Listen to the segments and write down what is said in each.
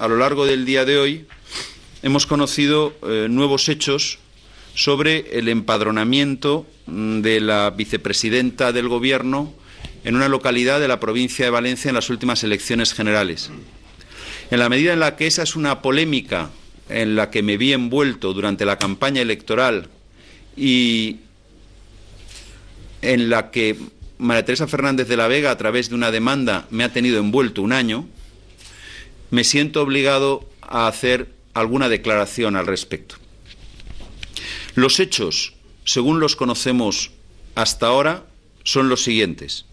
a lo largo del día de hoy hemos conocido nuevos hechos sobre el empadronamiento de la vicepresidenta del Gobierno en una localidad de la provincia de Valencia en las últimas elecciones generales. En la medida en la que esa es una polémica en la que me vi envuelto durante la campaña electoral y en la que María Teresa Fernández de la Vega, a través de una demanda, me ha tenido envuelto un año, me siento obligado a hacer alguna declaración al respecto. Los hechos, según los conocemos hasta ahora, son los siguientes.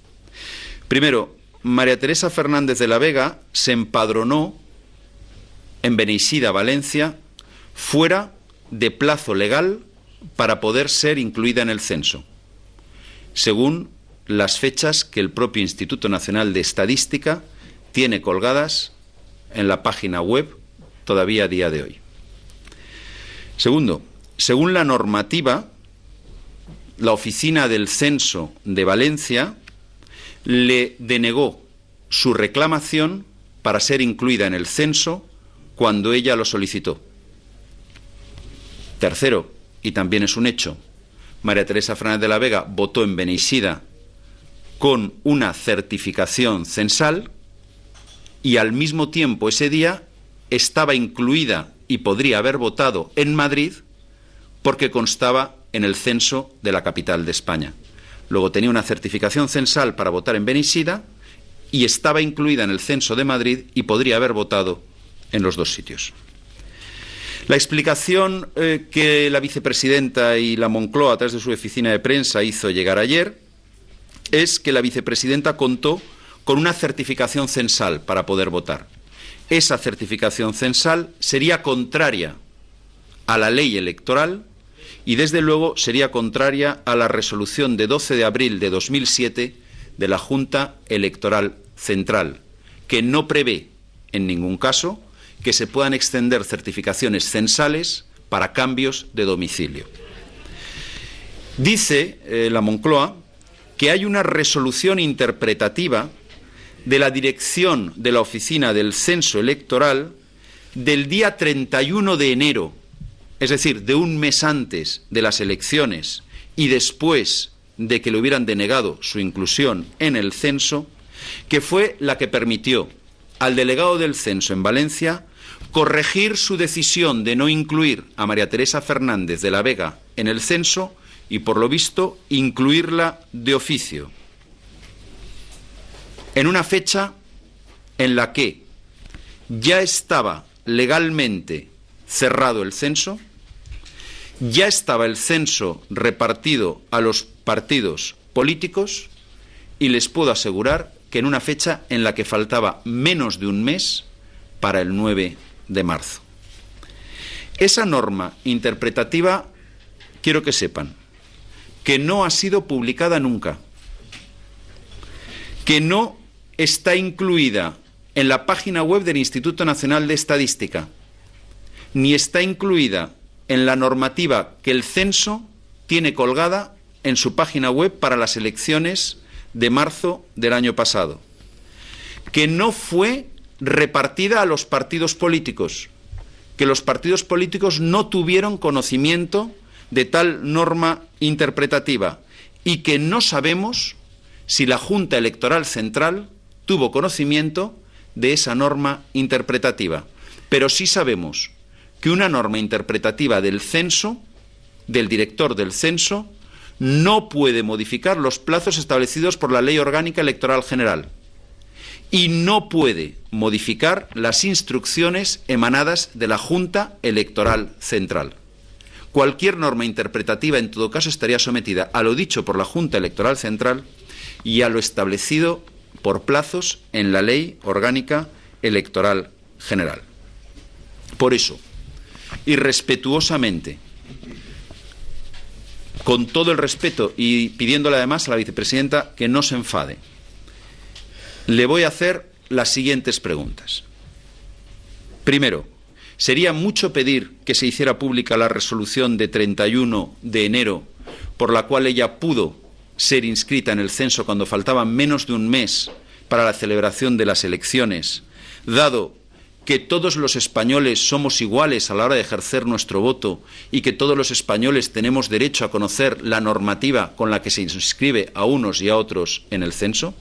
Primero, María Teresa Fernández de la Vega se empadronó en Beneixida, Valencia, fuera de plazo legal para poder ser incluida en el censo, según las fechas que el propio Instituto Nacional de Estadística tiene colgadas en la página web todavía a día de hoy. Segundo, según la normativa, la Oficina del Censo de Valencia le denegó su reclamación para ser incluida en el censo cuando ella lo solicitó. Tercero, y también es un hecho, María Teresa Fernández de la Vega votó en Beneixida con una certificación censal y al mismo tiempo ese día estaba incluida y podría haber votado en Madrid porque constaba en el censo de la capital de España. Luego tenía una certificación censal para votar en Beneixida y estaba incluida en el censo de Madrid y podría haber votado en los dos sitios. La explicación que la vicepresidenta y la Moncloa, a través de su oficina de prensa, hizo llegar ayer es que la vicepresidenta contó con una certificación censal para poder votar. Esa certificación censal sería contraria a la ley electoral y, desde luego, sería contraria a la resolución de 12 de abril de 2007 de la Junta Electoral Central, que no prevé, en ningún caso, que se puedan extender certificaciones censales para cambios de domicilio. Dice la Moncloa que hay una resolución interpretativa de la dirección de la Oficina del Censo Electoral del día 31 de enero, es decir, de un mes antes de las elecciones y después de que le hubieran denegado su inclusión en el censo, que fue la que permitió al delegado del censo en Valencia corregir su decisión de no incluir a María Teresa Fernández de la Vega en el censo y, por lo visto, incluirla de oficio, en una fecha en la que ya estaba legalmente cerrado el censo, ya estaba el censo repartido a los partidos políticos y les puedo asegurar que en una fecha en la que faltaba menos de un mes para el 9 de marzo. Esa norma interpretativa, quiero que sepan, que no ha sido publicada nunca, que no está incluida en la página web del Instituto Nacional de Estadística, ni está incluida en la normativa que el censo tiene colgada en su página web para las elecciones de marzo del año pasado, que no fue repartida a los partidos políticos, que los partidos políticos no tuvieron conocimiento de tal norma interpretativa y que no sabemos si la Junta Electoral Central tuvo conocimiento de esa norma interpretativa. Pero sí sabemos que una norma interpretativa del censo, del director del censo, no puede modificar los plazos establecidos por la Ley Orgánica Electoral General y no puede modificar las instrucciones emanadas de la Junta Electoral Central. Cualquier norma interpretativa, en todo caso, estaría sometida a lo dicho por la Junta Electoral Central y a lo establecido por plazos en la Ley Orgánica Electoral General. Por eso, y respetuosamente, con todo el respeto y pidiéndole además a la vicepresidenta que no se enfade, le voy a hacer las siguientes preguntas. Primero, ¿sería mucho pedir que se hiciera pública la resolución de 31 de enero por la cual ella pudo ser inscrita en el censo cuando faltaba menos de un mes para la celebración de las elecciones, dado que todos los españoles somos iguales a la hora de ejercer nuestro voto y que todos los españoles tenemos derecho a conocer la normativa con la que se inscribe a unos y a otros en el censo?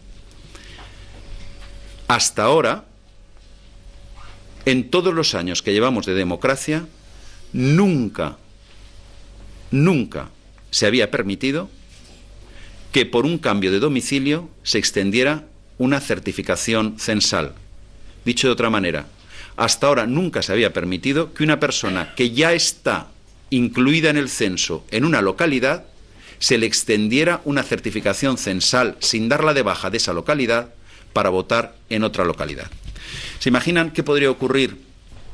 Hasta ahora, en todos los años que llevamos de democracia, nunca se había permitido que por un cambio de domicilio se extendiera una certificación censal. Dicho de otra manera, hasta ahora nunca se había permitido que una persona que ya está incluida en el censo en una localidad se le extendiera una certificación censal sin darla de baja de esa localidad para votar en otra localidad. ¿Se imaginan qué podría ocurrir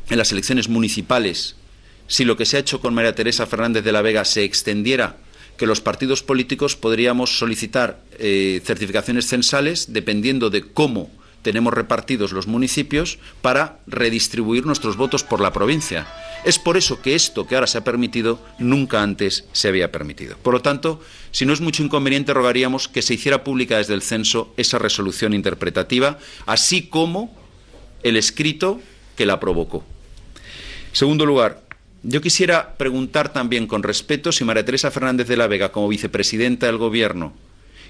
en las elecciones municipales si lo que se ha hecho con María Teresa Fernández de la Vega se extendiera, que los partidos políticos podríamos solicitar certificaciones censales dependiendo de cómo tenemos repartidos los municipios para redistribuir nuestros votos por la provincia? Es por eso que esto que ahora se ha permitido nunca antes se había permitido. Por lo tanto, si no es mucho inconveniente, rogaríamos que se hiciera pública desde el censo esa resolución interpretativa, así como el escrito que la provocó. En segundo lugar, yo quisiera preguntar también con respeto si María Teresa Fernández de la Vega, como vicepresidenta del Gobierno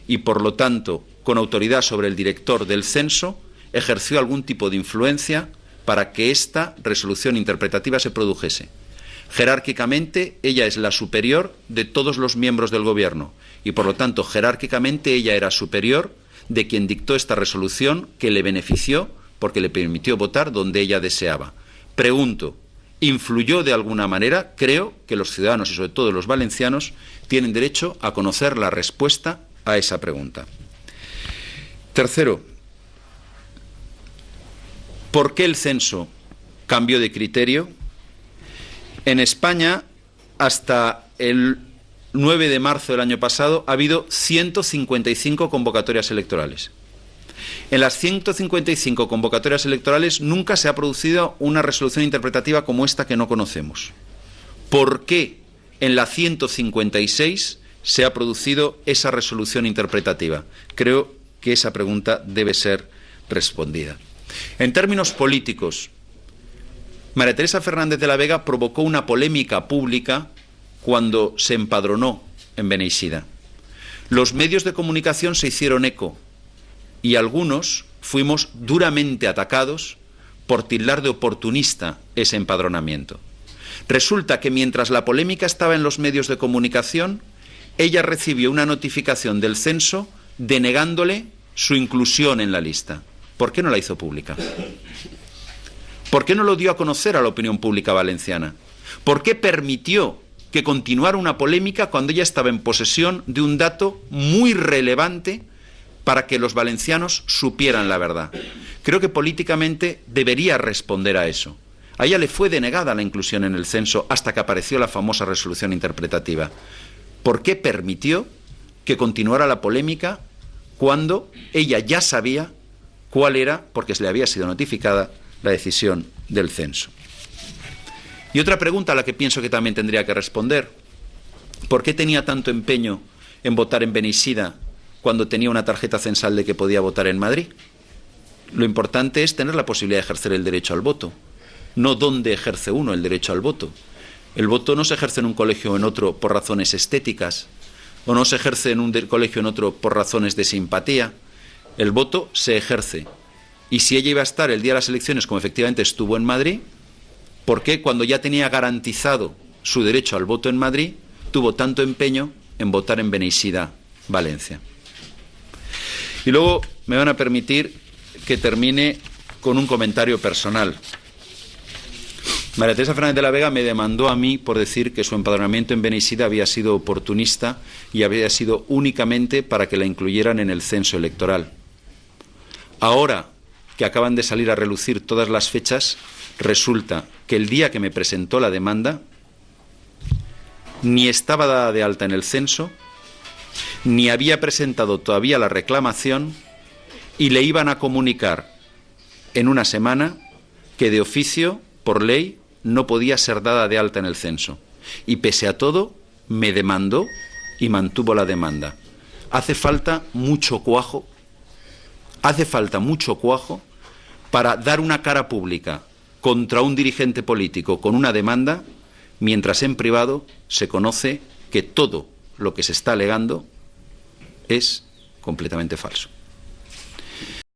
y por lo tanto con autoridad sobre el director del censo, ejerció algún tipo de influencia para que esta resolución interpretativa se produjese. Jerárquicamente, ella es la superior de todos los miembros del Gobierno y por lo tanto jerárquicamente ella era superior de quien dictó esta resolución que le benefició porque le permitió votar donde ella deseaba. Pregunto, ¿influyó de alguna manera? Creo que los ciudadanos y sobre todo los valencianos tienen derecho a conocer la respuesta a esa pregunta. Tercero, ¿por qué el censo cambió de criterio? En España, hasta el 9 de marzo del año pasado, ha habido 155 convocatorias electorales. En las 155 convocatorias electorales nunca se ha producido una resolución interpretativa como esta que no conocemos. ¿Por qué en la 156 se ha producido esa resolución interpretativa? Creo que esa pregunta debe ser respondida. En términos políticos, María Teresa Fernández de la Vega provocó una polémica pública cuando se empadronó en Beneixida. Los medios de comunicación se hicieron eco y algunos fuimos duramente atacados por tildar de oportunista ese empadronamiento. Resulta que mientras la polémica estaba en los medios de comunicación, ella recibió una notificación del censo denegándole su inclusión en la lista. ¿Por qué no la hizo pública? ¿Por qué no lo dio a conocer a la opinión pública valenciana? ¿Por qué permitió que continuara una polémica cuando ella estaba en posesión de un dato muy relevante para que los valencianos supieran la verdad? Creo que políticamente debería responder a eso. A ella le fue denegada la inclusión en el censo hasta que apareció la famosa resolución interpretativa. ¿Por qué permitió que continuara la polémica cuando ella ya sabía cuál era, porque se le había sido notificada, la decisión del censo? Y otra pregunta a la que pienso que también tendría que responder: ¿por qué tenía tanto empeño en votar en Beneixida cuando tenía una tarjeta censal de que podía votar en Madrid? Lo importante es tener la posibilidad de ejercer el derecho al voto, no dónde ejerce uno el derecho al voto. El voto no se ejerce en un colegio o en otro por razones estéticas, o no se ejerce en un colegio o en otro por razones de simpatía. El voto se ejerce. Y si ella iba a estar el día de las elecciones, como efectivamente estuvo en Madrid, ¿por qué cuando ya tenía garantizado su derecho al voto en Madrid tuvo tanto empeño en votar en Beneixida, Valencia? Y luego me van a permitir que termine con un comentario personal. María Teresa Fernández de la Vega me demandó a mí por decir que su empadronamiento en Beneixida había sido oportunista y había sido únicamente para que la incluyeran en el censo electoral. Ahora que acaban de salir a relucir todas las fechas, resulta que el día que me presentó la demanda ni estaba dada de alta en el censo, ni había presentado todavía la reclamación y le iban a comunicar en una semana que de oficio, por ley, no podía ser dada de alta en el censo. Y pese a todo, me demandó y mantuvo la demanda. Hace falta mucho cuajo para dar una cara pública contra un dirigente político con una demanda, mientras en privado se conoce que todo lo que se está alegando es completamente falso.